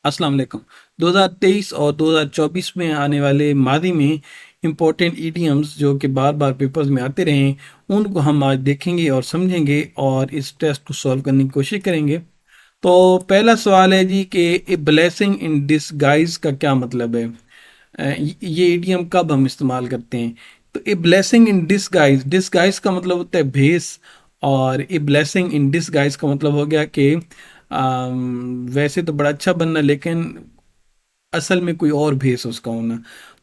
अस्सलाम वालेकुम। 2023 और 2024 में आने वाले मादी में इम्पोर्टेंट ईडियम्स जो कि बार बार पेपर्स में आते रहे हैं, उनको हम आज देखेंगे और समझेंगे और इस टेस्ट को सॉल्व करने की कोशिश करेंगे। तो पहला सवाल है जी कि ए ब्लेसिंग इन डिसगाइज का क्या मतलब है। ये ईडियम कब हम इस्तेमाल करते हैं। तो a blessing in disguise, disguise का मतलब होता है भेस। और ए ब्लेसिंग इन डिसगाइज का मतलब हो गया कि वैसे तो बड़ा अच्छा बनना लेकिन असल में कोई और भेस उसका होना।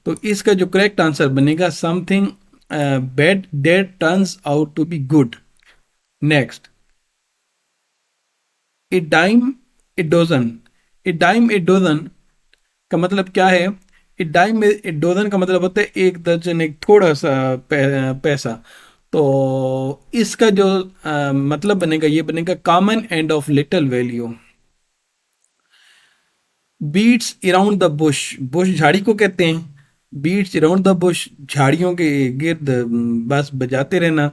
तो इसका जो करेक्ट आंसर बनेगा something bad that turns out to be good. Next, a dime a dozen. A dime a dozen का मतलब क्या है। ए डाइम ए डोजन का मतलब होता है एक दर्जन, एक थोड़ा सा पैसा। तो इसका जो मतलब बनेगा, ये बनेगा common and of little value. Beats around the bush, bush झाड़ी को कहते हैं। बीट्स अराउंड द बुश, झाड़ियों के गिर्द बस बजाते रहना।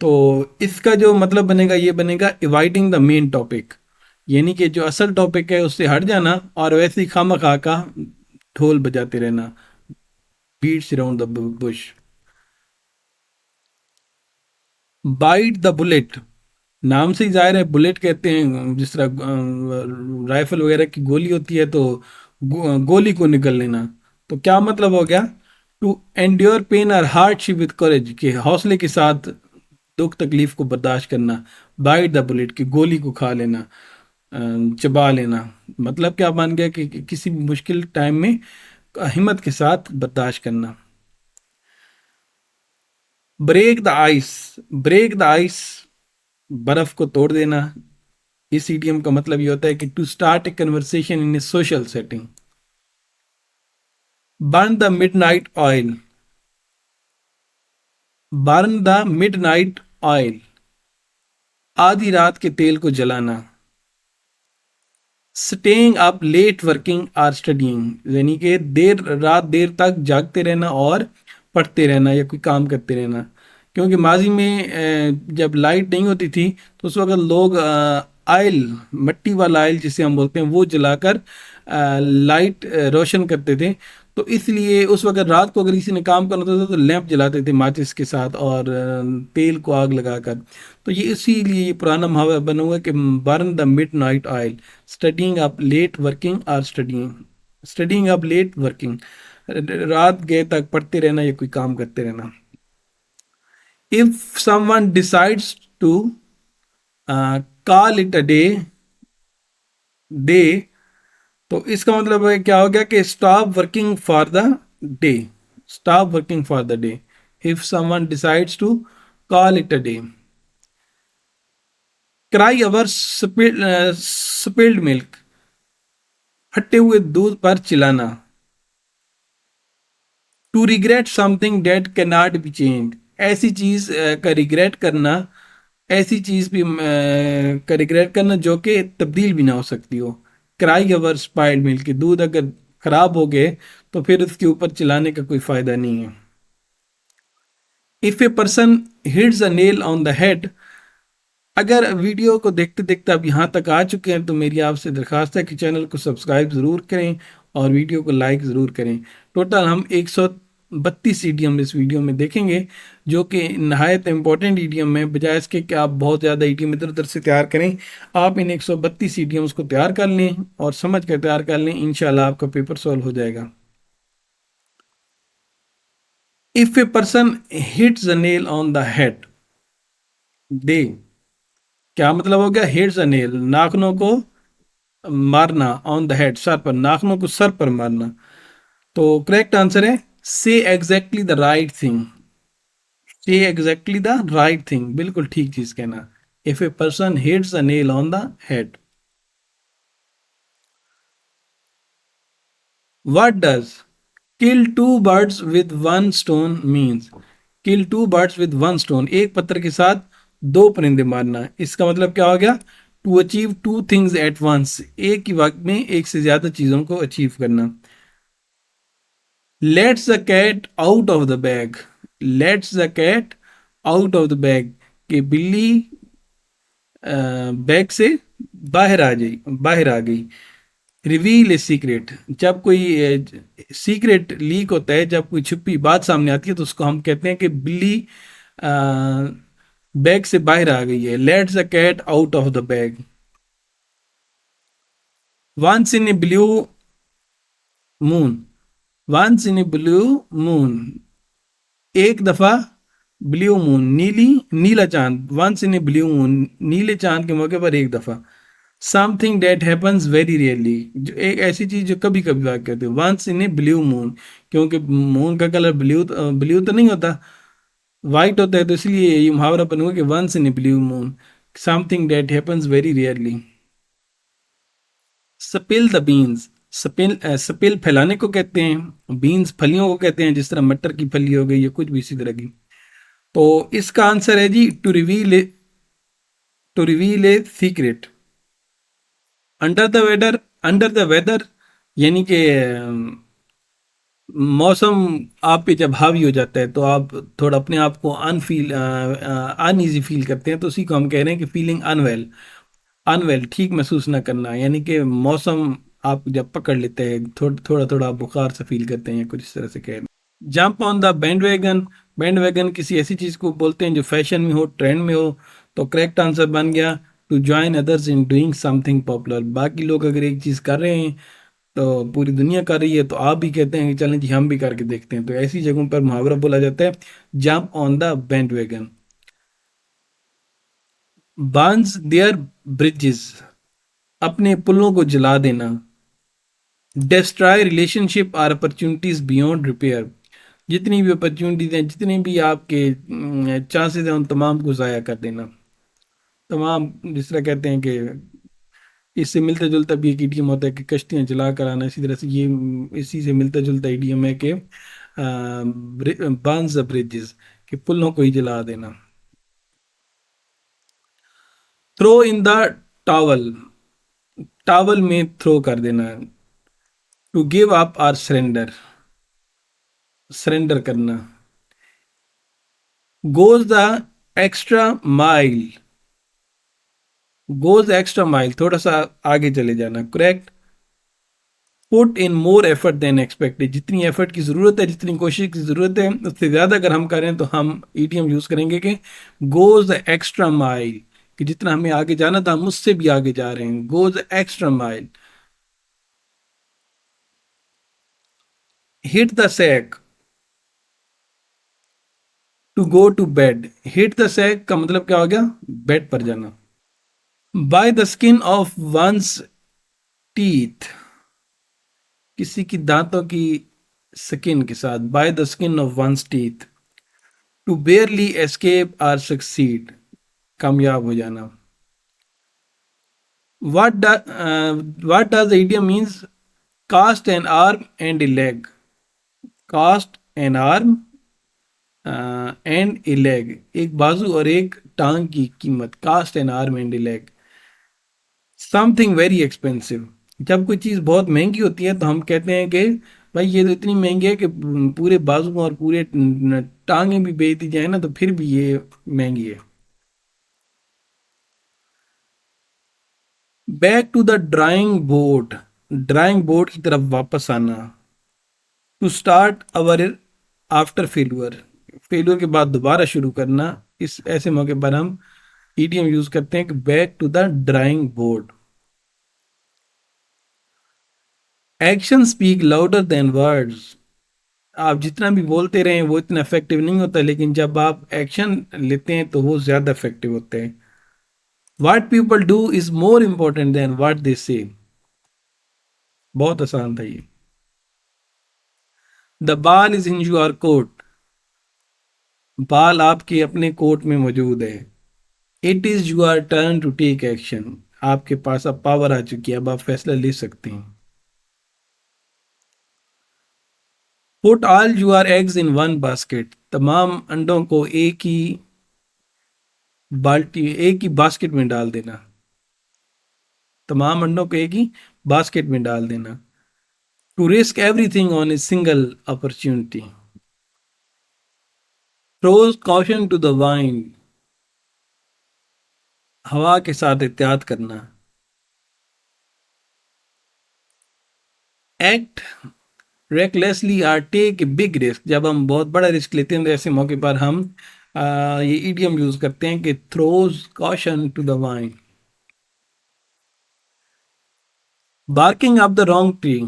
तो इसका जो मतलब बनेगा, ये बनेगा अवॉइडिंग द मेन टॉपिक, यानी कि जो असल टॉपिक है उससे हट जाना और वैसे ही खामखा का ढोल बजाते रहना। Beats around the bush. Bite the bullet, नाम से ही जाहिर है बुलेट कहते हैं, जिस तरह राइफल वगैरह की गोली होती है तो गोली को निकल लेना। तो क्या मतलब हो गया, टू एंड्योर पेन और हार्डशिप विद करेज, के हौसले के साथ दुख तकलीफ को बर्दाश्त करना। बाइट द बुलेट, की गोली को खा लेना, चबा लेना। मतलब क्या बन गया कि किसी भी मुश्किल टाइम में हिम्मत के साथ बर्दाश्त करना। Break the ice, break the ice, बर्फ को तोड़ देना। इस ईडियम का मतलब ये होता है कि to start a conversation in a social setting. Burn the midnight oil, burn the midnight oil, आधी रात के तेल को जलाना। Staying up late working or studying, यानी कि देर रात देर तक जागते रहना और पढ़ते रहना या कोई काम करते रहना। क्योंकि माजी में जब लाइट नहीं होती थी तो उस वक्त लोग आयल, मट्टी वाला आयल जिसे हम बोलते हैं, वो जलाकर लाइट रोशन करते थे। तो इसलिए उस वक्त रात को अगर किसी ने काम करना होता था तो लैंप जलाते थे माचिस के साथ और तेल को आग लगाकर। तो ये इसीलिए ये पुराना मुहावरा बना हुआ है कि burn the midnight oil, studying up late working or studying, studying up late working, रात गए तक पढ़ते रहना या कोई काम करते रहना। If someone decides to call it a day, day, तो इसका मतलब है क्या हो गया कि stop working for the day, stop working for the day. If someone decides to call it a day. Cry over spilled milk, फटे हुए दूध पर चिल्लाना। To regret something that can not be change, ऐसी चीज का रिग्रेट करना, ऐसी चीज भी का रिग्रेट करना जो कि तब्दील भी ना हो सकती हो। क्राई अवर स्पाइल्ड मिल्क, दूध अगर खराब हो गए तो फिर उसके ऊपर चिल्लाने का कोई फायदा नहीं है। If a person hits a nail on the head, अगर वीडियो को देखते देखते आप यहाँ तक आ चुके हैं तो मेरी आपसे दरखास्त है कि चैनल को सब्सक्राइब ज़रूर करें और वीडियो को लाइक ज़रूर करें। टोटल हम 132 ईडियम इस वीडियो में देखेंगे जो कि नहायत इम्पोर्टेंट ईडियम है। बजाय इसके कि आप बहुत ज़्यादा ईडियम इधर उधर से तैयार करें, आप इन 132 ईडियम्स को तैयार कर लें और समझ कर तैयार कर लें, इंशाल्लाह आपका पेपर सॉल्व हो जाएगा। If a person hits a nail on the head, they, क्या मतलब हो गया, हिट्स अ नेल, नाखूनों को मारना, ऑन द हेड, सर पर, नाखूनों को सर पर मारना। तो करेक्ट आंसर है say exactly the right thing, say exactly the right thing, बिल्कुल ठीक चीज कहना। If a person hits a nail on the head. What does kill two birds with one stone means, kill two birds with one stone, एक पत्थर के साथ दो परिंदे मारना। इसका मतलब क्या हो गया, to achieve two things at once, एक ही वक्त में एक से ज्यादा चीजों को अचीव करना। Lets the cat out of the bag, lets the cat out of the bag, कि बिल्ली बैग से बाहर आ गई, बाहर आ गई। रिवील ए सीक्रेट, जब कोई सीक्रेट लीक होता है, जब कोई छुपी बात सामने आती है तो उसको हम कहते हैं कि बिल्ली बैग से बाहर आ गई है। Lets the cat out of the bag. Once in a blue moon, once in a blue moon, एक दफा ब्लू मून, नीला चांद, once in a blue moon, नीले चांद के मौके पर एक दफा। Something that happens very rarely, जो एक ऐसी चीज जो कभी कभी वाक़ होती है। Once in a blue moon, क्योंकि मून का कलर ब्लू तो नहीं होता, वाइट होता है, तो इसलिए ये मुहावरा बन हुआ कि once in a blue moon, something that happens very rarely. Spill the beans, spill फैलाने को कहते हैं, बीन्स फलियों को कहते हैं, जिस तरह मटर की फली हो गई या कुछ भी इसी तरह की। तो इसका आंसर है जी to reveal a secret. Under the weather, under the weather यानी कि मौसम आप पे जब हावी हो जाता है तो आप थोड़ा अपने आप को अनईजी फील करते हैं, तो उसी को हम कह रहे हैं कि फीलिंग अनवेल। अनवेल, ठीक महसूस ना करना, यानी कि मौसम आप जब पकड़ लेते हैं, थोड़ा थोड़ा आप बुखार से फील करते हैं, कुछ इस तरह से कह रहे हैं। Jump on the bandwagon, bandwagon किसी ऐसी चीज को बोलते हैं जो फैशन में हो, ट्रेंड में हो। तो करेक्ट आंसर बन गया to join others in doing something popular. बाकी लोग अगर एक चीज कर रहे हैं तो पूरी दुनिया कर रही है, तो आप भी कहते हैं कि चलें जी हम भी करके देखते हैं, तो ऐसी जगहों पर मुहावरा बोला जाता है jump on the bandwagon. Burns their bridges, अपने पुलों को जला देना। Destroy relationship or opportunities beyond repair, जितनी भी अपॉर्चुनिटीज हैं, जितने भी आपके चांसेस हैं, उन तमाम को ज़ाया कर देना। तमाम, जिस तरह कहते हैं कि इससे मिलता जुलता भी एक इडियम होता है कि कश्तियां जला कर आना, इसी तरह से ये इसी से मिलता जुलता इडियम है कि बर्न्स द ब्रिजेस, कि पुलों को ही जला देना। Throw in the towel, towel में थ्रो कर देना। To give up or surrender, surrender करना। Goes the extra mile, goes extra mile, थोड़ा सा आगे चले जाना। Correct. Put in more effort than expected, जितनी एफर्ट की जरूरत है, जितनी कोशिश की जरूरत है, उससे ज्यादा अगर हम करें तो हम ईडीएम यूज करेंगे कि गोज द एक्स्ट्रा माइल, कि जितना हमें आगे जाना था हम उससे भी आगे जा रहे हैं। Goes extra mile. Hit the sack, to go to bed. Hit the sack का मतलब क्या हो गया? बेड पर जाना। By the skin of one's teeth, किसी की दांतों की स्किन के साथ। By the skin of one's teeth. To barely escape or succeed, कामयाब हो जाना। What does the idiom means? Cast an arm and a leg. Cast an arm and a leg, एक बाजू और एक टांग की कीमत। Cost an arm and a leg. Something very expensive, जब कोई चीज़ बहुत महंगी होती है तो हम कहते हैं कि भाई ये तो इतनी महंगी है कि पूरे बाजू और पूरे टांगे भी बेच दी जाए ना तो फिर भी ये महंगी है। Back to the drawing board, drawing board की तरफ वापस आना। To start over after failure, failure के बाद दोबारा शुरू करना। इस ऐसे मौके पर हम ईडीएम यूज करते हैं कि back to the drawing board. Action speak louder than words, आप जितना भी बोलते रहें वो इतना इफेक्टिव नहीं होता, लेकिन जब आप एक्शन लेते हैं तो वो ज्यादा इफेक्टिव होते हैं। What people do is more important than what they say, बहुत आसान था ये। The ball is in your court, ball आपके अपने कोर्ट में मौजूद है। It is your turn to take action, आपके पास अब पावर आ चुकी है, अब आप फैसला ले सकते हैं। Put all your eggs in one basket, तमाम अंडों को एक ही बाल्टी, एक ही बास्केट में डाल देना। तमाम अंडों को एक ही बास्केट में डाल देना। To risk everything on a single opportunity. Throws caution to the wind, हवा के साथ एहतियात करना। Act recklessly or take a big risk, जब हम बहुत बड़ा रिस्क लेते हैं तो ऐसे मौके पर हम ये इडियम यूज करते हैं कि throws caution to the wind. Barking up the wrong tree,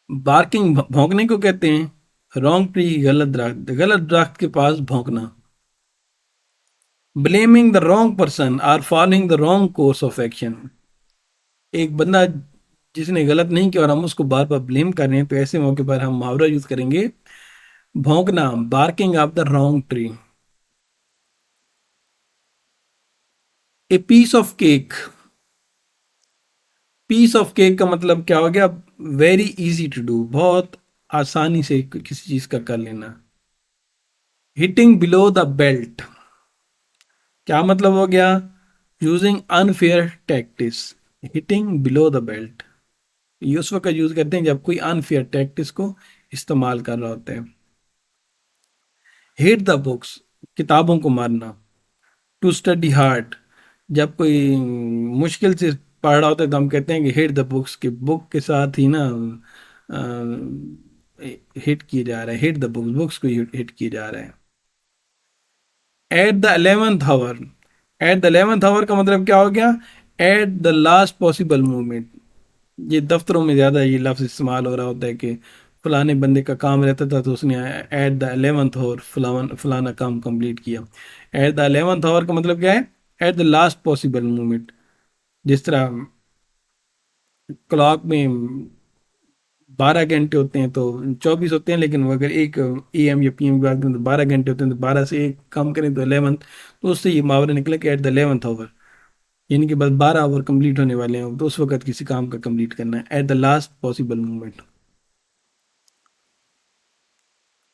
barking भौंकने को कहते हैं, रॉन्ग ट्री गलत दरख्त के पास भौंकना। Blaming the wrong person or following the wrong course of action, एक बंदा जिसने गलत नहीं किया और हम उसको बार बार ब्लेम कर रहे हैं तो ऐसे मौके पर हम मुहावरा यूज करेंगे भौंकना, barking up the wrong tree. A piece of cake, piece of cake का मतलब क्या हो गया, वेरी इजी टू डू, बहुत आसानी से किसी चीज का कर लेना। हिटिंग बिलो द बेल्ट, क्या मतलब हो गया, using unfair tactics. Hitting below the belt ये उस वक्त यूज करते हैं जब कोई अनफेयर टैक्टिस को इस्तेमाल कर रहा होता है। हिट द बुक्स, किताबों को मारना। टू स्टडी हार्ड, जब कोई मुश्किल से पढ़ रहा होता है तो हम कहते हैं कि हिट द बुक्स, की बुक के साथ ही ना हिट किए जा रहा है, हिट द बुक्स, बुक्स को हिट किए जा रहा है। At the 11th hour, at the 11th hour का मतलब क्या हो गया, at the last possible moment. ये दफ्तरों में ज्यादा ये लफ्ज इस्तेमाल हो रहा होता है कि फलाने बंदे का काम रहता था तो उसने एट द 11th आवर फलाना काम कंप्लीट किया। एट द 11th आवर का मतलब क्या है, at the last possible moment. जिस तरह क्लॉक में 12 घंटे होते हैं तो 24 होते हैं, लेकिन वो अगर एक AM या PM की बात करें तो 12 घंटे होते हैं, तो 12 से एक कम करें तो 11th, तो उससे ये मुहावरा निकला कि एट द 11th आवर, यानी कि बस 12 आवर कंप्लीट होने वाले हैं तो उस वक्त किसी काम का कंप्लीट करना है, at the last possible moment.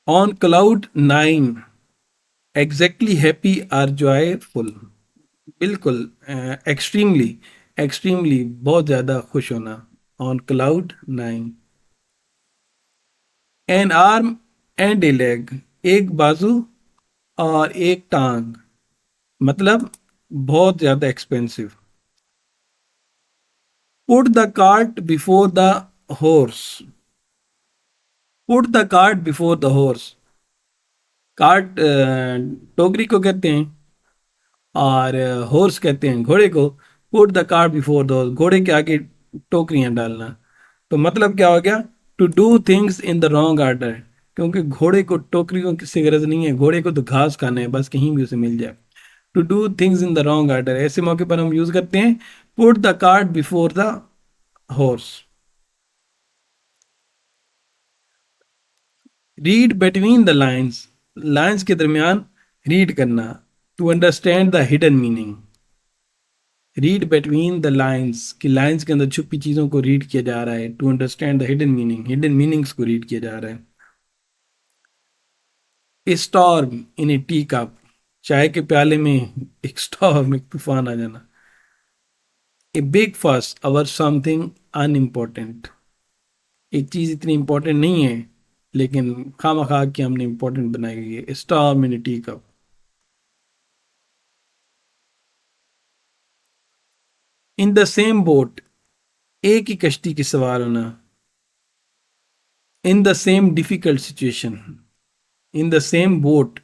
On cloud 9, exactly happy or joyful, बिल्कुल एक्सट्रीमली, एक्सट्रीमली बहुत ज्यादा खुश होना, on cloud 9। An arm and a leg, एक बाजू और एक टांग, मतलब बहुत ज्यादा expensive. Put the cart before the horse, put the cart before the horse, cart टोकरी को कहते हैं और हॉर्स कहते हैं घोड़े को। Put the cart before the horse, घोड़े के आगे टोकरियां डालना। तो मतलब क्या हो गया, to do things in the wrong order, क्योंकि घोड़े को टोकरियों की से गरज नहीं है, घोड़े को तो घास खाना है, बस कहीं भी उसे मिल जाए। To do things in the wrong order, ऐसे मौके पर हम यूज करते हैं put the cart before the horse. Read between the lines, lines के दरमियान रीड करना। To understand the hidden meaning, read between the lines, कि लाइन्स के अंदर छुपी चीजों को रीड किया जा रहा है। To understand the hidden meaning, hidden meanings को रीड किया जा रहा है। Storm in a teacup, चाय के प्याले में एक स्टॉर्म, एक तूफान आ जाना। ए बिग फस अवर समथिंग अनइम्पोर्टेंट, एक चीज इतनी इंपॉर्टेंट नहीं है लेकिन खामा खा के हमने इंपॉर्टेंट बनाई हुई है, storm in a tea cup. In the same boat, एक ही कश्ती की सवार होना। In the same difficult situation, in the same boat,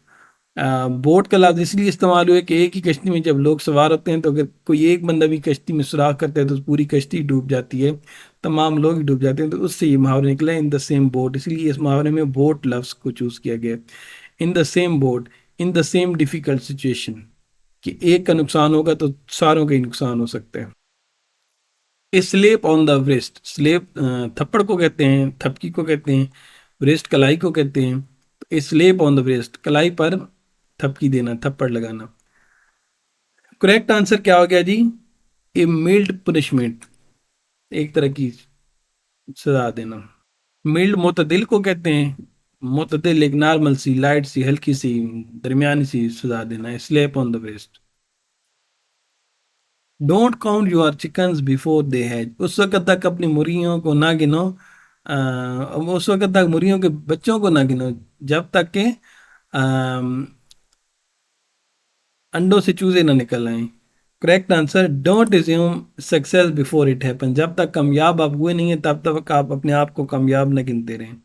boat का लफ्ज इसलिए इस्तेमाल हुआ है कि एक ही कश्ती में जब लोग सवार होते हैं तो अगर कोई एक बंदा भी कश्ती में सुराख करता है तो पूरी कश्ती डूब जाती है, तमाम लोग ही डूब जाते हैं, तो उससे ये मुहावरा निकला इन द सेम बोट, इसलिए इस मुहावरे में बोट लफ्ज को चूज किया गया। In the same boat, in the same difficult situation, कि एक का नुकसान होगा तो सारों का ही नुकसान हो सकता है। Slap on the wrist, slap थप्पड़ को कहते हैं, थपकी को कहते हैं, wrist कलाई को कहते हैं। तो स्लेप ऑन द wrist, कलाई पर थपकी देना, थप्पड़ लगाना। करेक्ट आंसर क्या हो गया जी, ए मिल्ड पनिशमेंट, एक तरह की सजा देना। मिल्ड मुतदिल को कहते हैं, मुतदिल एक नॉर्मल सी, लाइट सी, हल्की सी, दरमियानी सी सजा देना, slap on the wrist। Don't count your chickens before they hatch, उस वक्त तक अपनी मुर्गियों को ना गिनो, उस वक्त तक मुर्गियों के बच्चों को ना गिनो जब तक के अम, अंडों से चूजे ना निकल आए। Correct answer, don't assume success before it happen. जब तक कामयाब आप हुए नहीं है तब तक आप अपने आप को कामयाब न गिनते रहें।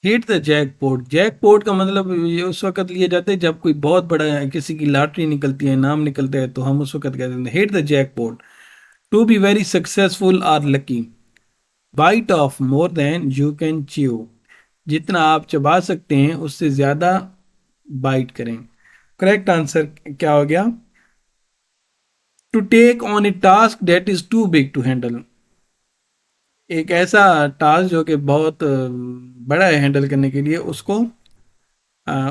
हिट द जैकपॉट, जैकपॉट का मतलब ये उस वक्त लिया जाता है जब कोई बहुत बड़ा किसी की लॉटरी निकलती है, नाम निकलता है, तो हम उस वक्त कहते हैं hit the jackpot. To be very successful or lucky, bite off more than you can chew, जितना आप चबा सकते हैं उससे ज्यादा बाइट करें। करेक्ट आंसर क्या हो गया? To take on a task that is too big to handle, एक ऐसा टास्क जो कि बहुत बड़ा है हैंडल करने के लिए, उसको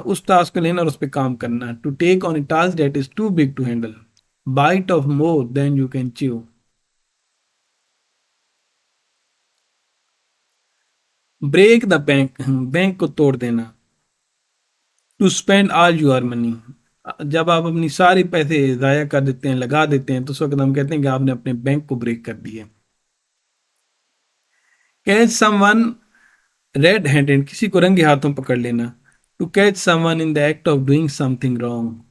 उस टास्क को लेना और उस पर काम करना। To take on a task that is too big to handle, bite off more than you can chew. Break the bank, bank को तोड़ देना। To spend all your money, जब आप अपनी सारी पैसे जाया कर देते हैं, लगा देते हैं, तो उस वक्त हम कहते हैं कि आपने अपने बैंक को ब्रेक कर दिया। कैच समवन रेड हैंडेड, किसी को रंगे हाथों पकड़ लेना। To catch someone in the act of doing something wrong.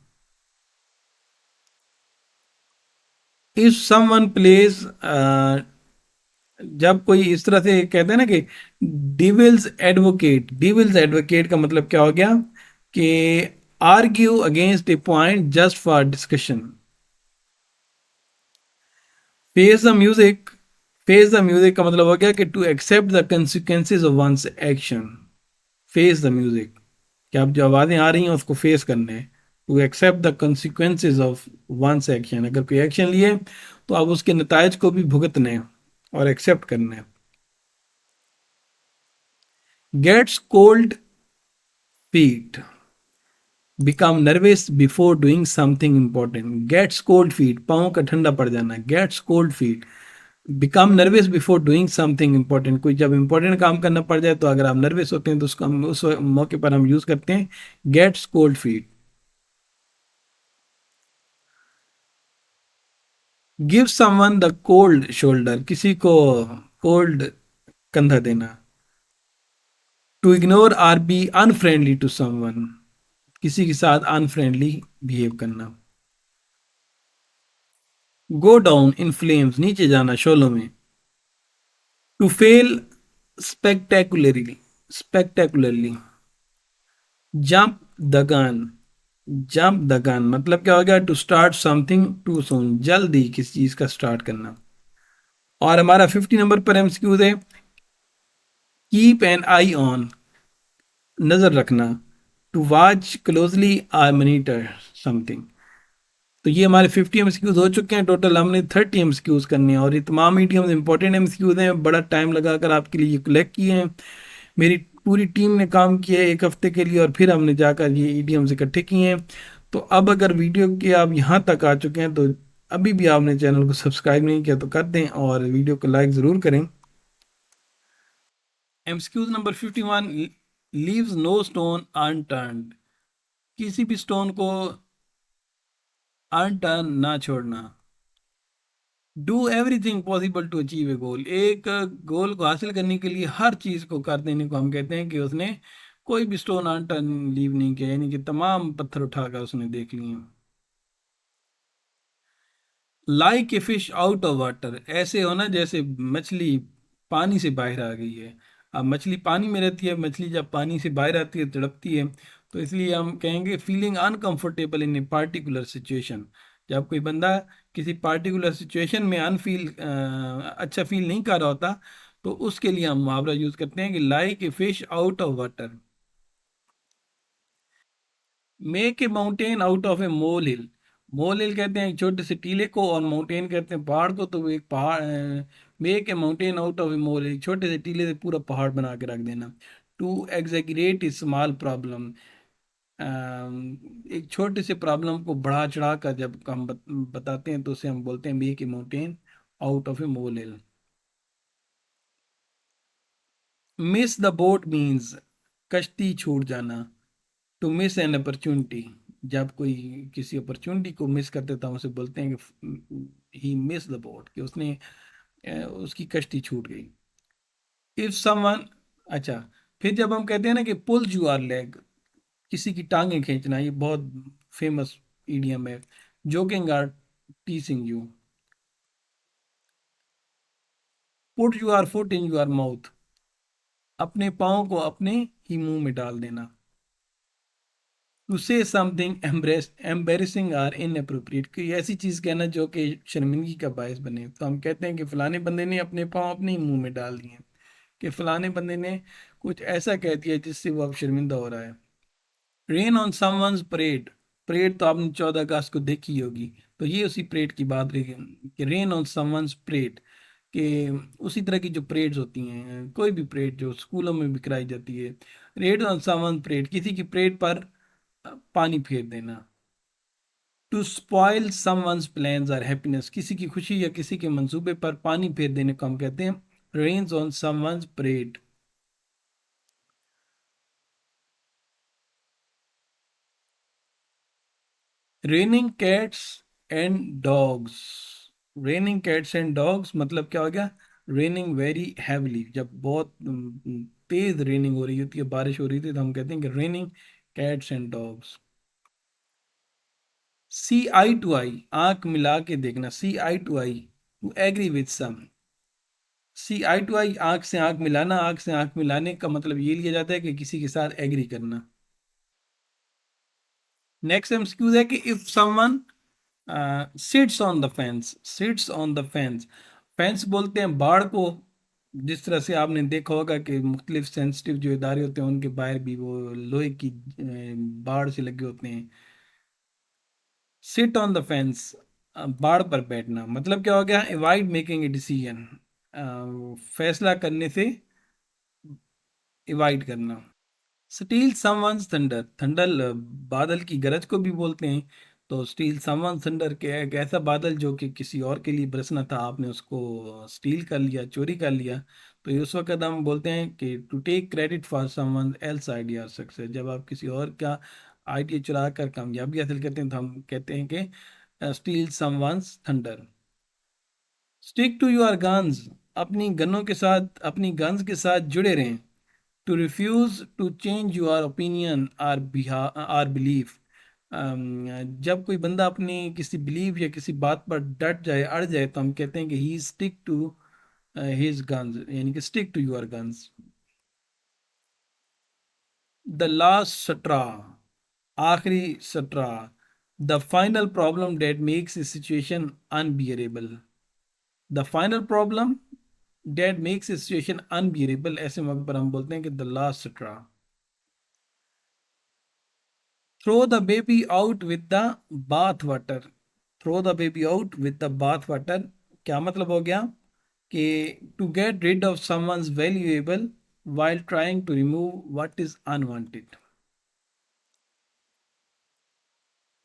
If someone plays, जब कोई इस तरह से कहते हैं ना कि डिविल्स एडवोकेट, डिविल्स एडवोकेट का मतलब क्या हो गया कि argue against a point just for discussion. Face the music, face the music का मतलब हो गया कि to accept the consequences of one's action. Face the music, कि आप जो आवाजें आ रही हैं उसको फेस करना है। To accept the consequences of one's action, अगर कोई एक्शन लिए तो आप उसके नतायज को भी भुगतने हैं और एक्सेप्ट करना है। Gets cold feet, become nervous before doing something important. Gets cold feet, पाँव का ठंडा पड़ जाना। Gets cold feet, become nervous before doing something important, कोई जब इंपॉर्टेंट काम करना पड़ जाए तो अगर आप नर्वस होते हैं तो उसका उस मौके पर हम यूज करते हैं gets cold feet. Give someone the cold shoulder, किसी को कोल्ड कंधा देना। To ignore or be unfriendly to someone, किसी के साथ अनफ्रेंडली बिहेव करना। गो डाउन इन फ्लेम्स, नीचे जाना शोलों में। To fail spectacularly, spectacularly. Jump the gun, jump the gun मतलब क्या हो गया? To start something too soon, जल्दी किसी चीज का स्टार्ट करना। और हमारा 50 नंबर पर एमसीक्यूज है कीप एन आई ऑन, नजर रखना। To watch closely or monitor something. तो ये हमारे 50 एमसीक्यूज हो चुके हैं। टोटल हमने 30 एमसीक्यूज करने हैं और ये तमाम मीडियम इंपॉर्टेंट एमसीक्यूज हैं। बड़ा टाइम लगा कर आपके लिए ये कलेक्ट किए हैं। मेरी पूरी टीम ने काम किया है एक हफ्ते के लिए और फिर हमने जाकर ये ईडीएम्स इकट्ठे किए हैं। तो अब अगर वीडियो के आप यहाँ तक आ चुके हैं तो अभी भी आपने चैनल को सब्सक्राइब नहीं किया तो कर दें और वीडियो को लाइक ज़रूर करें। MCQs number 51, leaves no stone unturned, किसी भी स्टोन को अनटर्न ना छोड़ना। Do everything possible to achieve a goal, एक गोल को हासिल करने के लिए हर चीज को कर देने को हम कहते हैं कि उसने कोई भी स्टोन अनटर्न लीव नहीं किया, यानी कि तमाम पत्थर उठाकर उसने देख लिए। Like a fish out of water, ऐसे होना जैसे मछली पानी से बाहर आ गई है। अब मछली पानी में रहती है, मछली जब पानी से बाहर आती है तड़पती है, तो इसलिए हम कहेंगे feeling uncomfortable in a particular situation. जब कोई बंदा किसी पार्टिकुलर सिचुएशन में अच्छा फील नहीं कर रहा होता तो उसके लिए हम मुहावरा यूज करते हैं कि like a fish out of water. Make a mountain out of a molehill, molehill कहते हैं एक छोटे से टीले को और माउंटेन कहते हैं पहाड़ को। तो वो एक पहाड़, make a mountain out of a molehill, छोटे से टीले से पूरा पहाड़ बना के रख देना। To exaggerate A small problem, एक छोटे से प्रॉब्लम को बढ़ा चढ़ा कर जब हम बताते हैं तो उसे हम बोलते हैं make a mountain out of a mole hill. Miss the boat means कश्ती छूट जाना। टू मिस एन अपॉर्चुनिटी, जब कोई किसी अपॉर्चुनिटी को मिस कर देता है उसे बोलते हैं कि ही मिस द बोट, कि उसने उसकी कश्ती छूट गई। इफ समवन, अच्छा, फिर जब हम कहते हैं ना कि पुल यू आर लेग, किसी की टांगें खींचना, ये बहुत फेमस इडियम है। Joking or teasing you. Put your foot in your mouth, अपने पाँव को अपने ही मुंह में डाल देना। टू से समथिंग एम्बेरसिंग आर इनअप्रोप्रिएट, कोई ऐसी चीज कहना जो कि शर्मिंदगी का बायस बने, तो हम कहते हैं कि फलाने बंदे ने अपने पाँव अपने ही मुंह में डाल दिए, कि फलाने बंदे ने कुछ ऐसा कह दिया जिससे वो अब शर्मिंदा हो रहा है। Rain on someone's parade, parade तो आपने 14 अगस्त को देखी होगी, तो ये उसी परेड की बात रही कि रेन ऑन समवन्स परेड, कि उसी तरह की जो परेड्स होती हैं, कोई भी परेड जो स्कूलों में भी कराई जाती है, रेन ऑन समवन परेड, किसी की परेड पर पानी फेर देना। टू स्पॉइल समवन्स प्लान्स और हैप्पीनेस, किसी की खुशी या किसी के मंसूबे पर पानी फेर देने को हम कहते हैं rains on someone's parade. Raining cats and dogs, raining cats and dogs मतलब क्या हो गया, रेनिंग वेरी हैवली, जब बहुत तेज रेनिंग हो रही होती है, बारिश हो रही थी, तो हम कहते हैं कि raining cats and dogs. See eye to eye, आंख मिला के देखना, see eye to eye, to agree with some. See eye to eye, आंख से आंख मिलाना, आंख से आंख मिलाने का मतलब ये लिया जाता है कि किसी के साथ एग्री करना। नेक्स्ट एमसीक्यू है कि if someone sits on the fence, sits on the fence, fence बोलते हैं बाड़ को, जिस तरह से आपने देखा होगा कि मुख्तलिफ सेंसिटिव जो इदारे होते हैं उनके बाहर भी वो लोहे की बाड़ से लगे होते हैं। सिट ऑन द फेंस, बाड़ पर बैठना, मतलब क्या हो गया, अवॉइड मेकिंग ए डिसीजन, फैसला करने से अवॉइड करना। स्टील समवन्स थंडर, थंडर बादल की गरज को भी बोलते हैं, तो स्टील समवन थंडर के एक ऐसा बादल जो कि किसी और के लिए बरसना था, आपने उसको स्टील कर लिया, चोरी कर लिया, तो ये उस वक्त हम बोलते हैं कि to take credit for someone else idea success, जब आप किसी और का आइडिया चुरा कर कामयाबी हासिल करते हैं तो हम कहते हैं कि steal someone's thunder. Stick to your guns, अपनी गनों के साथ, अपनी गन्स के साथ जुड़े रहें। To refuse to change your opinion or belief, जब कोई बंदा अपनी किसी बिलीफ या किसी बात पर डट जाए, अड़ जाए, तो हम कहते हैं कि he stick to his guns, यानी कि stick to your guns. The last straw, आखिरी straw, the final problem that makes a situation unbearable, the final problem that makes a situation unbearable, ऐसे मौके पर हम बोलते हैं कि the last straw. Throw the baby out with the bath water, throw the baby out with the bath water, क्या मतलब हो गया कि to get rid of someone's valuable while trying to remove what is unwanted।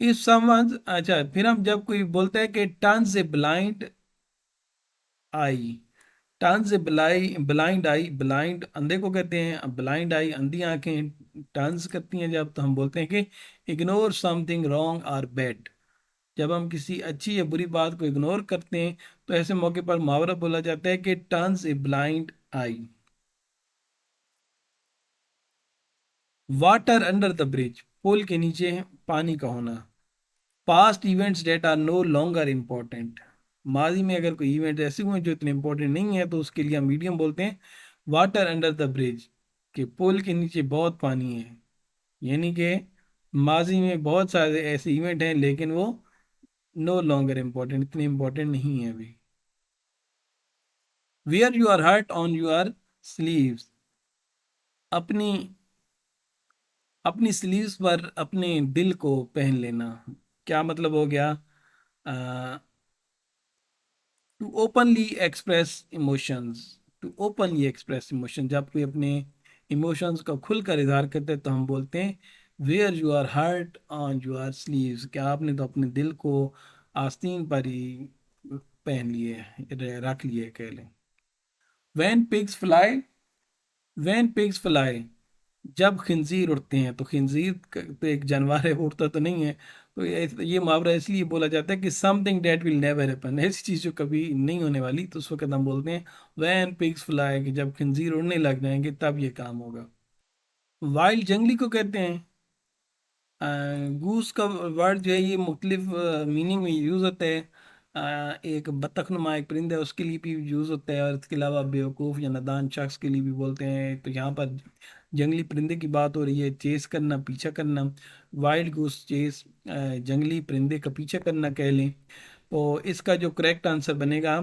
If someone, अच्छा फिर हम जब कोई बोलता है कि turns a blind I, turns a blind I, blind अंधे को कहते हैं, ब्लाइंड आई अंधी आंखें टर्न्स करती हैं जब, तो हम बोलते हैं कि इग्नोर समथिंग रॉन्ग और बैड, जब हम किसी अच्छी या बुरी बात को इग्नोर करते हैं तो ऐसे मौके पर मुहावरा बोला जाता है कि turns a blind eye. Water under the bridge, पुल के नीचे पानी का होना। Past events that are no longer important, माजी में अगर कोई इवेंट ऐसे हुए जो इतने इंपॉर्टेंट नहीं है तो उसके लिए हम मीडियम बोलते हैं वाटर अंडर द ब्रिज, कि पुल के नीचे बहुत पानी है, यानी कि माजी में बहुत सारे ऐसे इवेंट हैं लेकिन वो नो लॉन्गर इम्पोर्टेंट, इतने इंपॉर्टेंट नहीं है अभी। Wear your heart on your sleeves, अपनी अपनी स्लीव्स पर अपने दिल को पहन लेना, क्या मतलब हो गया, to openly express emotions, to openly express emotion, जब कोई अपने इमोशंस का खुलकर इजहार करते हैं तो हम बोलते हैं wear your heart on your sleeves, क्या आपने तो अपने दिल को आस्तीन पर ही पहन लिए, रख लिए कह लें। When pigs fly, when pigs fly, जब खिंजीर उड़ते हैं, तो खिंजीर तो एक जानवर है, वो उड़ता तो नहीं है, तो ये मुहावरा इसलिए बोला जाता है कि something that will never happen, ऐसी चीज़ जो कभी नहीं होने वाली, तो उस वक्त हम बोलते हैं वैन पिग्स फ्लाई, कि जब खिंजीर उड़ने लग जाएंगे तब ये काम होगा। वाइल्ड जंगली को कहते हैं, गूस का वर्ड जो है ये मुख्तलिफ मीनिंग में यूज़ होता है, एक बतखनुमा एक परिंदा है, उसके लिए भी यूज़ होता है, और इसके अलावा बेवकूफ़ या नादान शख्स के लिए भी बोलते हैं। तो यहाँ पर जंगली परिंदे की बात हो रही है, चेस करना, पीछा करना। वाइल्ड गूस चेस, जंगली परिंदे का पीछा करना कह लें। तो इसका जो करेक्ट आंसर बनेगा,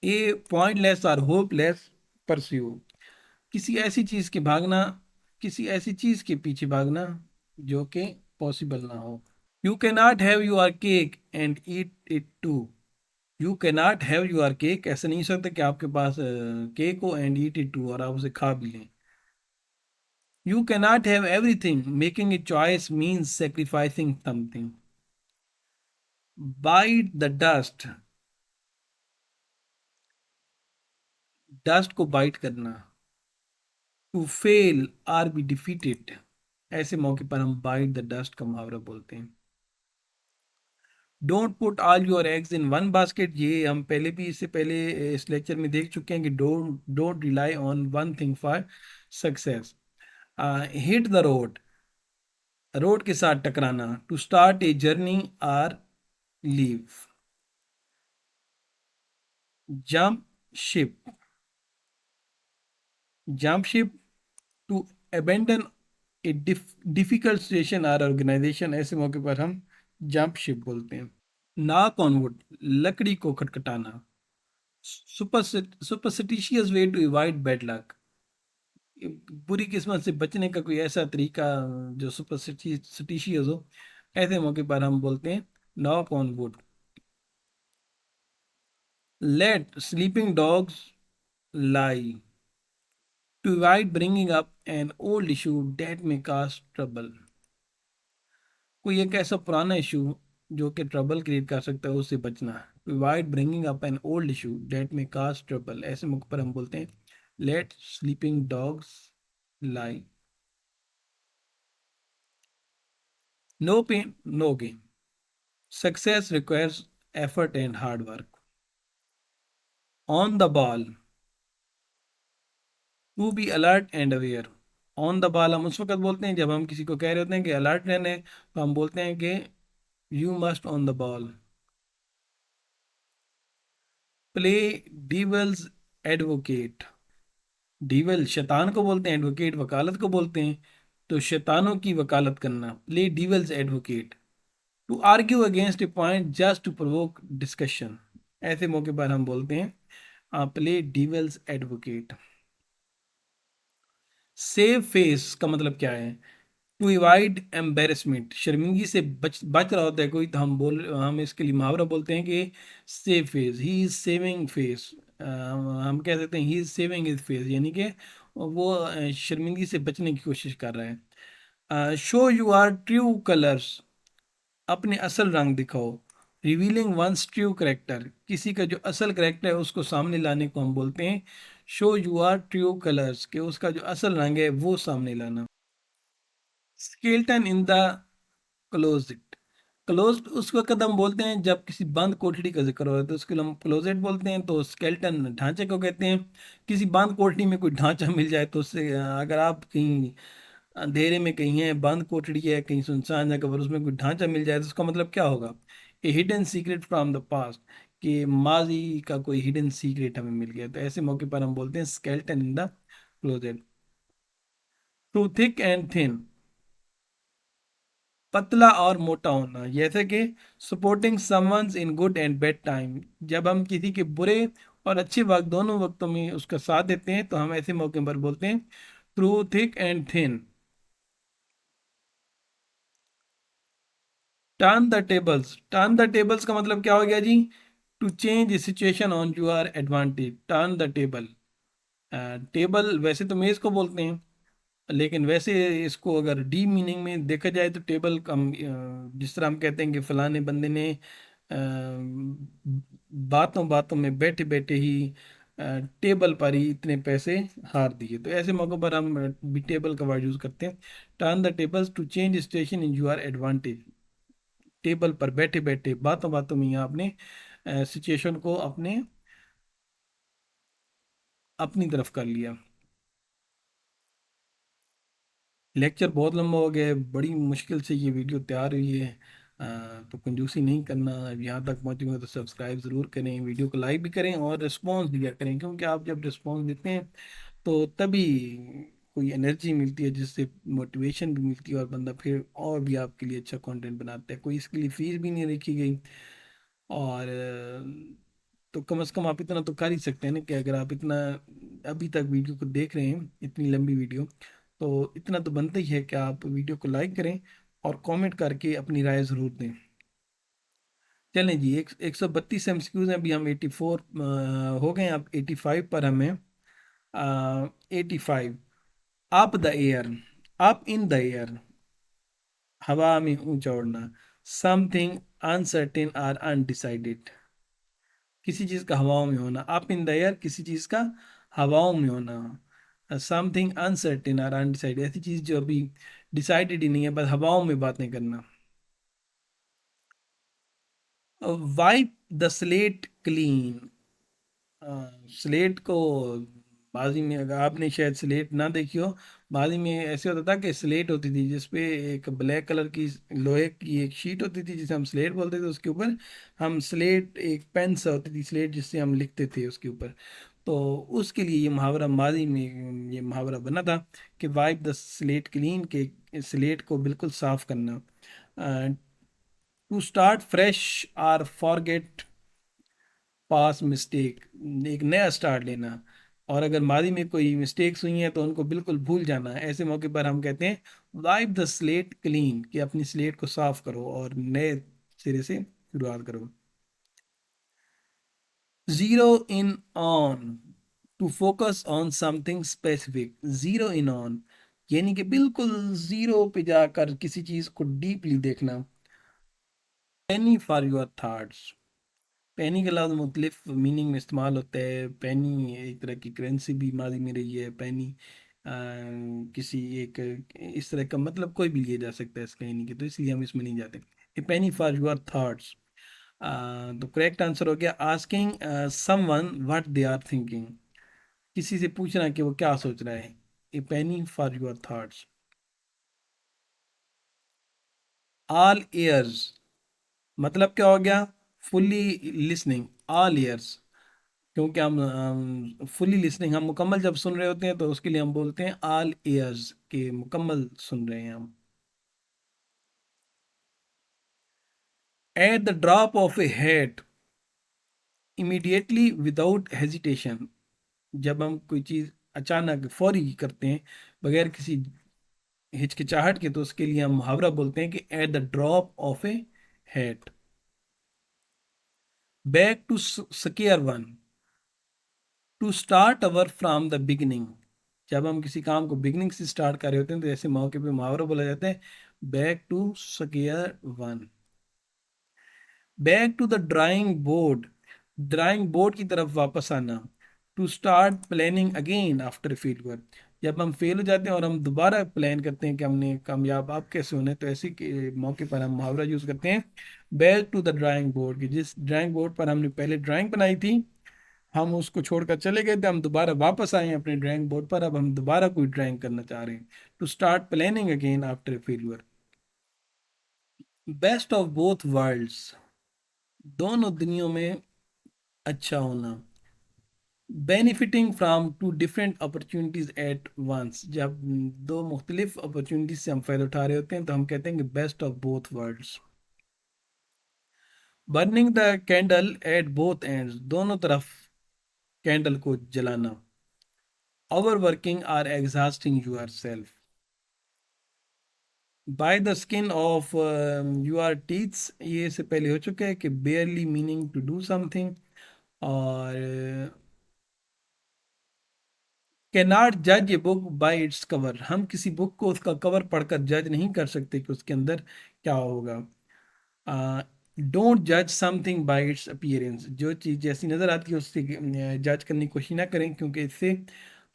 ए पॉइंटलेस और होपलेस परस्यू, किसी ऐसी चीज के भागना, किसी ऐसी चीज के पीछे भागना जो कि पॉसिबल ना हो। You can not have your cake and eat it too. You can not have your cake, ऐसा नहीं हो सकता कि आपके पास केक हो एंड ईट इट टू, और आप उसे खा भी लें। You can not have everything, making a choice means sacrificing something. Bite the dust, dust को बाइट करना। To fail or be defeated, ऐसे मौके पर हम बाइट द डस्ट का मुहावरा बोलते हैं। Don't put all your eggs in one basket, ये हम पहले भी, इससे पहले इस लेक्चर में देख चुके हैं कि don't don't rely on one thing for success. Hit the road, road के साथ टकराना। To start a journey or leave. Jump ship, jump ship. To abandon a difficult situation or organisation, ऐसे मौके पर हम जंप शिप बोलते हैं। Knock on wood, लकड़ी को खटखटाना। Superstitious way to avoid bad luck, बुरी किस्मत से बचने का कोई ऐसा तरीका जो सुपरस्टिशियस हो, ऐसे मौके पर हम बोलते हैं knock on wood. Let sleeping dogs lie, to avoid bringing up an old issue that may cause trouble, कोई एक ऐसा पुराना इशू जो कि ट्रबल क्रिएट कर सकता है, उससे बचना। To avoid bringing up an old issue that may cause trouble, ऐसे मौके पर हम बोलते हैं let sleeping dogs lie. No pain no gain, success requires effort and hard work. On the ball, to be alert and aware. On the ball हम उस वक्त बोलते हैं जब हम किसी को कह रहे होते हैं कि अलर्ट रहने, तो हम बोलते हैं कि you must on the ball. Play devil's advocate, devil शैतान को बोलते हैं, एडवोकेट वकालत को बोलते हैं। तो शैतानों की वकालत करना, play devil's advocate. To argue against a point just to provoke discussion, ऐसे मौके पर हम बोलते हैं play devil's advocate. Save face का मतलब क्या है? टू अवॉइड एम्बेरसमेंट, शर्मिंदगी से बच रहा होता है कोई, तो हम इसके लिए मुहावरा बोलते हैं कि save face, he is saving face. हम कह सकते हैं he is saving his face, यानी कि वो शर्मिंदगी से बचने की कोशिश कर रहा है। Show your true colours, अपने असल रंग दिखाओ। रिवीलिंग वंस ट्रू करेक्टर, किसी का जो असल करेक्टर है उसको सामने लाने को हम बोलते हैं show your true colours, कि उसका जो असल रंग है वो सामने लाना। Skeleton in the closet, closed उस वक्त हम बोलते हैं जब किसी बंद कोठरी का जिक्र हो रहा है, तो उसके लिए हम क्लोजेट बोलते हैं। तो स्केल्टन ढांचे को कहते हैं। किसी बंद कोठरी में कोई ढांचा मिल जाए तो उससे अगर आप कहीं अंधेरे में कहीं है, बंद कोठरी है कहीं सुनसान जगह पर, उसमें कोई ढांचा मिल जाए तो उसका मतलब क्या होगा? ए hidden secret from the past, कि माजी का कोई हिडन सीक्रेट हमें मिल गया, तो ऐसे मौके पर हम बोलते हैं skeleton in the closet. Through thick and thin, पतला और मोटा होना, जैसे कि supporting someone's in good and bad time, जब हम किसी के बुरे और अच्छे वक्त दोनों वक्तों में उसका साथ देते हैं तो हम ऐसे मौके पर बोलते हैं through thick and thin. Turn the tables, turn the tables का मतलब क्या हो गया जी? To change situation on your advantage, turn the table. Table वैसे तो मेज को बोलते हैं, लेकिन वैसे इसको अगर डी मीनिंग में देखा जाए तो टेबल कम, जिस तरह हम कहते हैं कि फलाने बंदे ने बातों बातों में बैठे बैठे ही टेबल पर ही इतने पैसे हार दिए, तो ऐसे मौकों पर हम भी टेबल का वर्ड यूज करते हैं। Turn the tables, to change situation in your advantage, table पर बैठे बैठे बातों बातों में ही आपने सिचुएशन को अपने अपनी तरफ कर लिया। लेक्चर बहुत लंबा हो गया है, बड़ी मुश्किल से ये वीडियो तैयार हुई है। तो कंजूसी नहीं करना। अब यहाँ तक पहुँचे हो तो सब्सक्राइब ज़रूर करें, वीडियो को लाइक भी करें और रिस्पॉन्स दिया करें, क्योंकि आप जब रिस्पॉन्स देते हैं तो तभी कोई एनर्जी मिलती है, जिससे मोटिवेशन भी मिलती है और बंदा फिर और भी आपके लिए अच्छा कंटेंट बनाता है। कोई इसके लिए फीस भी नहीं रखी गई। और तो कम से कम आप इतना तो कर ही सकते हैं ना, कि अगर आप इतना अभी तक वीडियो को देख रहे हैं, इतनी लंबी वीडियो, तो इतना तो बनता ही है कि आप वीडियो को लाइक करें और कमेंट करके अपनी राय ज़रूर दें। चलें जी, 132 MCQs हैं, अभी हम 84 हो गए हैं, अब 85 पर हमें। 85, up the air, up in the air, हवा में ऊंचा उड़ना। समथिंग अनसर्टेन आर अनडिसाइडेड, किसी चीज का हवाओं में होना। अप इन द एयर, किसी चीज का हवाओं में होना। समथिंग अनसर्टेन आर अनडिसाइडेड, ऐसी चीज जो अभी डिसाइडेड ही नहीं है, बस हवाओं में बातें करना। Wipe the slate clean, slate को, माजी में अगर आपने शायद स्लेट ना देखी हो, माजी में ऐसे होता था कि स्लेट होती थी जिसपे एक ब्लैक कलर की लोहे की एक शीट होती थी जिसे हम स्लेट बोलते थे, उसके ऊपर हम स्लेट, एक पेन सा होती थी स्लेट जिससे हम लिखते थे उसके ऊपर। तो उसके लिए ये मुहावरा, माजी में ये मुहावरा बना था कि वाइप द स्लेट क्लीन, के स्लेट को बिल्कुल साफ करना। To start fresh or forget past mistake, एक नया स्टार्ट लेना। और अगर माजी में कोई मिस्टेक्स हुई हैं तो उनको बिल्कुल भूल जाना। ऐसे मौके पर हम कहते हैं वाइप द स्लेट क्लीन, कि अपनी स्लेट को साफ करो और नए सिरे से शुरुआत करो। Zero in on, to focus on something specific. Zero in on यानी कि बिल्कुल जीरो पे जाकर किसी चीज को डीपली देखना। पेनी फॉर योर थॉट्स, पैनी का लफ्ज़ मुख्तलिफ मीनिंग में इस्तेमाल होता है। पैनी एक तरह की करेंसी भी माजी में रही है। पैनी किसी एक इस तरह का मतलब कोई भी लिया जा सकता है इस पैनी के, तो इसलिए हम इसमें नहीं जाते। A penny for your thoughts, तो करेक्ट आंसर हो गया asking someone what they are thinking, किसी से पूछना कि वो क्या सोच रहा है। ए penny for your thoughts. All ears, मतलब क्या हो गया, फुल्ली लिसनिंग। ऑल ईयर्स, क्योंकि हम फुल्ली लिसनिंग, हम मुकम्मल जब सुन रहे होते हैं तो उसके लिए हम बोलते हैं ऑल ईयर्स, के मुकम्मल सुन रहे हैं हम। Eight the drop of a hat, immediately without hesitation, जब हम कोई चीज़ अचानक फौरी करते हैं बगैर किसी हिचकिचाहट के, तो उसके लिए हम मुहावरा बोलते हैं कि at the drop of a hat. Back to square one, to start over from the beginning, जब हम किसी काम को बिगिनिंग से स्टार्ट कर रहे होते हैं तो ऐसे मौके पे मुहावरा बोला जाता है back to square one. Back to the drawing board, drawing board की तरफ वापस आना। To start planning again after failure, जब हम फेल हो जाते हैं और हम दोबारा प्लान करते हैं कि हमने कामयाब आप कैसे होने, तो ऐसे के मौके पर हम मुहावरा यूज करते हैं back to the drawing board, कि जिस ड्राइंग बोर्ड पर हमने पहले ड्राइंग बनाई थी, हम उसको छोड़कर चले गए थे, हम दोबारा वापस आए हैं अपने ड्राइंग बोर्ड पर, अब हम दोबारा कोई ड्राइंग करना चाह रहे हैं। To start planning again after failure. Best of both worlds, दोनों दुनियाओं में अच्छा होना। Benefiting from two different opportunities at once, जब दो मुख्तलिफ अपॉर्चुनिटीज से हम फायदा उठा रहे होते हैं तो हम कहते हैं कि best of both worlds. Burning the candle at both ends, दोनों तरफ कैंडल को जलाना। Over working or exhausting yourself, by the skin of your teeths, ये से पहले हो चुका है कि barely meaning to do something. और कैन नॉट जज a book by its cover, हम किसी बुक को उसका कवर पढ़कर जज नहीं कर सकते कि उसके अंदर क्या होगा। डोंट जज समथिंग बाय इट्स अपीयरेंस, जो चीज़ जैसी नज़र आती है उससे जज करने की कोशिश ना करें, क्योंकि इससे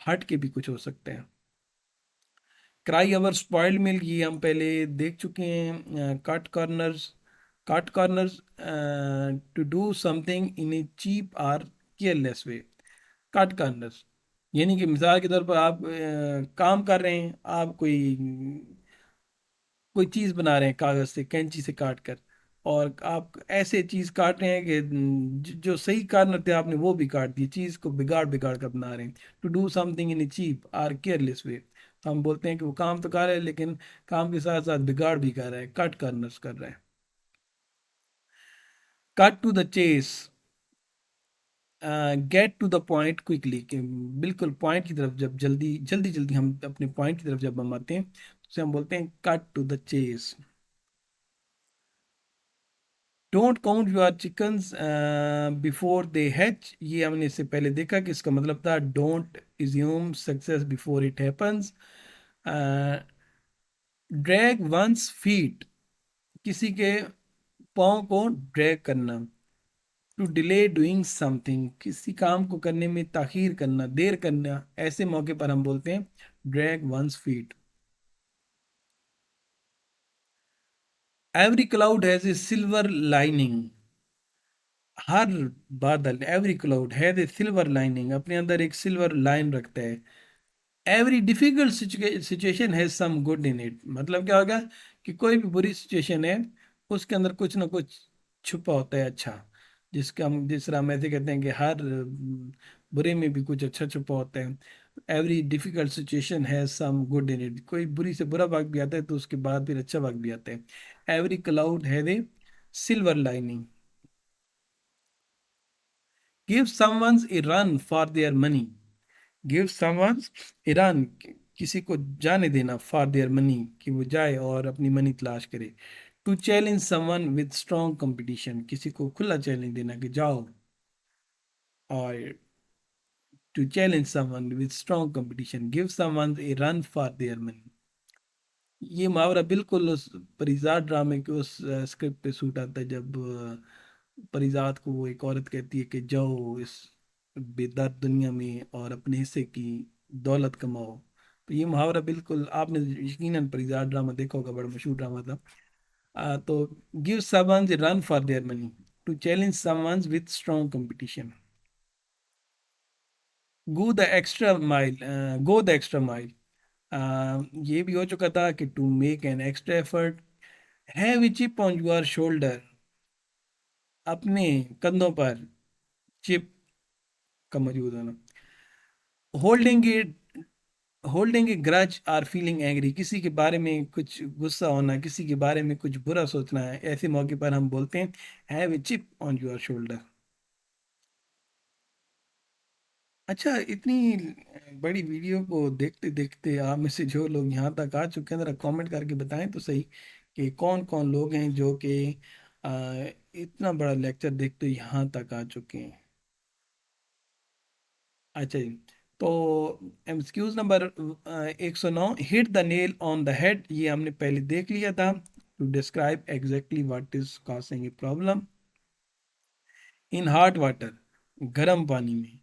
हट के भी कुछ हो सकता है। क्राई अवर स्पॉइल्ड मिल्क, ये हम पहले देख चुके हैं। Cut corners to do something in a cheap or careless way. Cut corners यानी कि मिसाल के तौर पर आप काम कर रहे हैं, आप कोई कोई चीज़ बना रहे हैं कागज़ से कैंची से काट कर, और आप ऐसे चीज काट रहे हैं कि जो सही कारण थे आपने वो भी काट दिए, चीज को बिगाड़ बिगाड़ कर बना रहे हैं। To do something in a cheap or careless way, हम बोलते हैं कि वो काम तो कर रहा है लेकिन काम के साथ साथ बिगाड़ भी कर रहा है, कट कार्नर्स कर रहा है। Cut to the chase, get to the point quickly, कि बिल्कुल पॉइंट की तरफ जब जल्दी जल्दी जल्दी हम अपने पॉइंट की तरफ जब हम आते हैं तो उसे हम बोलते हैं cut to the chase. Don't count your chickens before they hatch, ये हमने इससे पहले देखा कि इसका मतलब था don't assume success before it happens. Drag one's feet, किसी के पाँव को ड्रैग करना। टू डिले डूइंग समथिंग, किसी काम को करने में ताखीर करना, देर करना, ऐसे मौके पर हम बोलते हैं drag one's feet. Every cloud has a silver lining, हर बादल, every cloud has a silver lining, अपने अंदर एक सिल्वर लाइन रखता है। Every difficult situation has some good in it, मतलब क्या होगा कि कोई भी बुरी सिचुएशन है उसके अंदर कुछ ना कुछ छुपा होता है अच्छा। जिस तरह हम ऐसे कहते हैं कि हर बुरे में भी कुछ अच्छा छुपा होता है। Every difficult situation has some good in it, कोई बुरी से बुरा वक्त भी आता है तो उसके बाद फिर अच्छा वक्त भी आता है। Every cloud has a silver lining. Give someone's A run for their money, give someone's A run, किसी को जाने देना, फॉर देयर मनी, कि वो जाए और अपनी मनी तलाश करे। To challenge someone with strong competition, किसी को खुला चैलेंज देना कि जाओ। और to challenge someone with strong competition, give someone a run for their money. ये मुहावरा बिल्कुल उस परिजात ड्रामे के उस स्क्रिप्ट पे सूट आता है जब परिजात को वो एक औरत कहती है कि जाओ इस बेदर्द दुनिया में और अपने हिस्से की दौलत कमाओ। तो ये मुहावरा बिल्कुल, आपने यकीनन परिजात ड्रामा देखा होगा, बड़ा मशहूर ड्रामा था। तो give someone run for their money, to challenge someone with strong competition. Go the extra mile, go the extra mile, ये भी हो चुका था कि to make an extra effort. Have a chip on your shoulder, अपने कंधों पर chip का मौजूद होना। Holding a, holding a grudge or feeling angry, किसी के बारे में कुछ गुस्सा होना, किसी के बारे में कुछ बुरा सोचना है, ऐसे मौके पर हम बोलते हैं have a chip on your shoulder. अच्छा, इतनी बड़ी वीडियो को देखते देखते आप में से जो लोग यहाँ तक आ चुके हैं, जरा कमेंट करके बताएं तो सही कि कौन कौन लोग हैं जो कि अ, इतना बड़ा लेक्चर देखते यहाँ तक आ चुके हैं। अच्छा जी, तो MCQs number 109, hit the nail on the head, ये हमने पहले देख लिया था। To describe exactly what is causing a problem. In hot water, गर्म पानी में।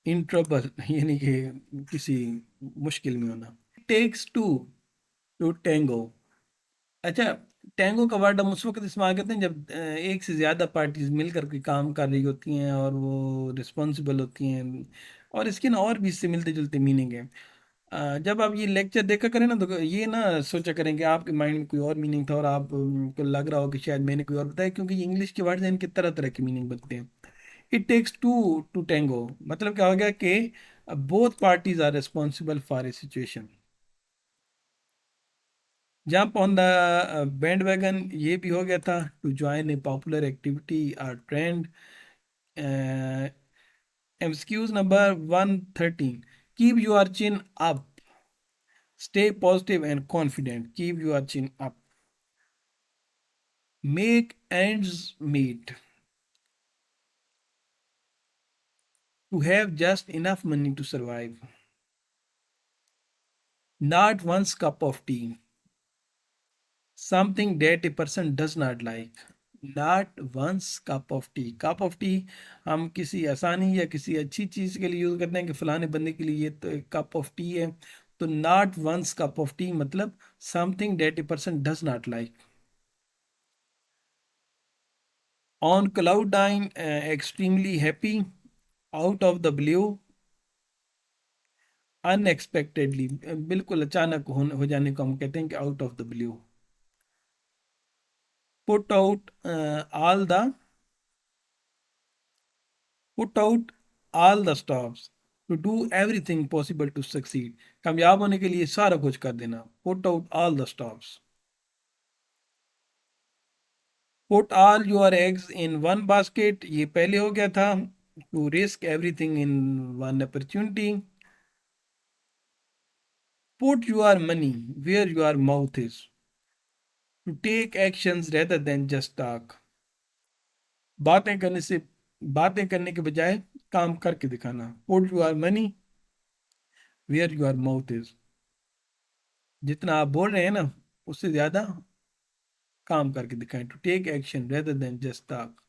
इन ट्रबल यानी कि किसी मुश्किल में होना। Takes two to tango. अच्छा, टेंगो का वर्ड हम उस वक्त इस्तेमाल करते हैं जब एक से ज़्यादा पार्टीज मिलकर के काम कर रही होती हैं और वो रिस्पॉन्सिबल होती हैं। और इसके ना और भी इससे मिलते जुलते मीनिंग है। जब आप ये लेक्चर देखा करें ना तो ये ना सोचा करें कि आपके माइंड में कोई और मीनिंग था और आप को लग रहा हो कि शायद मैंने कोई और बताया, क्योंकि ये इंग्लिश के वर्ड्स हैं, इनके तरह तरह के मीनिंग बनते हैं। It takes two to tango, मतलब क्या हो गया कि both parties are responsible for a situation. Jump on the bandwagon, ये भी हो गया था to join a popular activity or trend. MCQs number 113, keep your chin up, stay positive and confident, keep your chin up. Make ends meet, to have just enough money to survive. Not one's cup of tea, something that a person does not like. Not one's cup of tea, cup of tea हम किसी आसानी या किसी अच्छी चीज के लिए use करते हैं कि फलाने बंदे के लिए ये तो एक कप ऑफ टी है। तो not one's cup of tea मतलब something that a person does not like. On cloud nine, extremely happy, out of the blue, unexpectedly, बिल्कुल अचानक हो जाने को हम कहते हैं कि out of the blue. Put out all the put out all the stops to do everything possible to succeed. कामयाब होने के लिए सारा कुछ कर देना। Put out all the stops. Put all your eggs in one basket, ये पहले हो गया था। To risk everything in one opportunity. Put your money where your mouth is, to take actions rather than just talk. बातें करने से बातें करने के बजाय काम करके दिखाना। Put your money where your mouth is, जितना आप बोल रहे हैं ना उससे ज्यादा काम करके दिखाएं। To take action rather than just talk.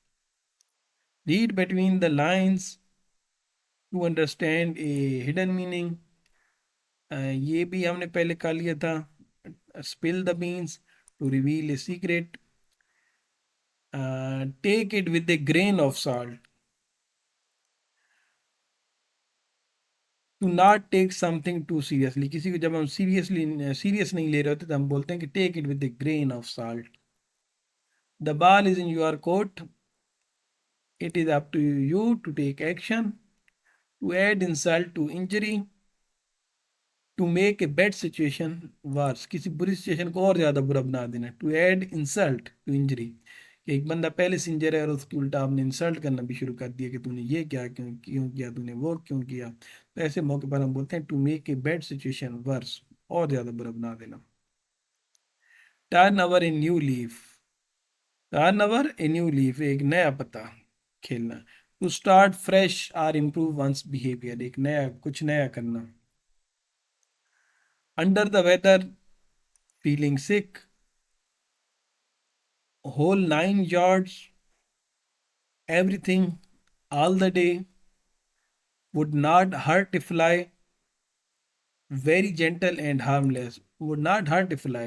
Read between the lines to understand a hidden meaning, ये भी हमने पहले कर लिया था। Spill the beans to reveal a secret. Take it with a grain of salt, to not take something too seriously, किसी को जब हम सीरियस नहीं ले रहे होते तो हम बोलते हैं कि take it with a grain of salt. The ball is in your court, it is up to you to take action. To add insult to injury, to make a bad situation worse, किसी बुरी situation को और ज्यादा बुरा बना देना। To add insult to injury, एक बंदा पहले से इंजर है और उसकी उल्टा आपने इंसल्ट करना भी शुरू कर दिया कि तूने ये क्या क्यों क्यों किया, तूने वो क्यों किया। तो ऐसे मौके पर हम बोलते हैं to make a bad situation worse, और ज्यादा बुरा बना देना। Turn over a new leaf, turn over a new leaf, एक नया पत्ता खेलना। To start fresh or improve one's behaviour, एक नया कुछ नया करना। Under the weather, feeling sick, whole 9 yards, everything, all the day, would not hurt a fly, very gentle and harmless, would not hurt a fly,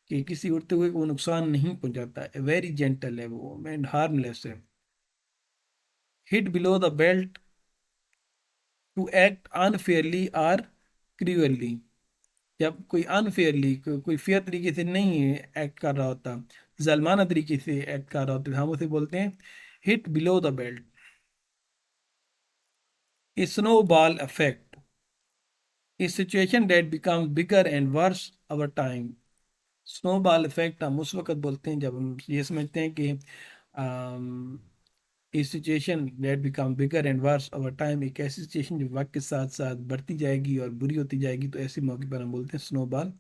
कि किसी उड़ते हुए को नुकसान नहीं पहुंचाता है, वेरी जेंटल है वो एंड हार्मलेस है। Hit below the belt, to act unfairly or cruelly, जब कोई अनफेयरली कोई फेयर तरीके से नहीं एक्ट कर रहा होता, जालमाना तरीके से एक्ट कर रहा होता है, हम उसे बोलते हैं hit below the belt. A snowball effect, a situation that becomes bigger and worse over time। Snowball effect हम उस वक्त बोलते हैं जब हम ये समझते हैं कि a situation that become bigger and worse over time, एक ऐसी सिचुएशन जो वक्त के साथ साथ बढ़ती जाएगी और बुरी होती जाएगी, तो ऐसे मौके पर हम बोलते हैं स्नोबॉल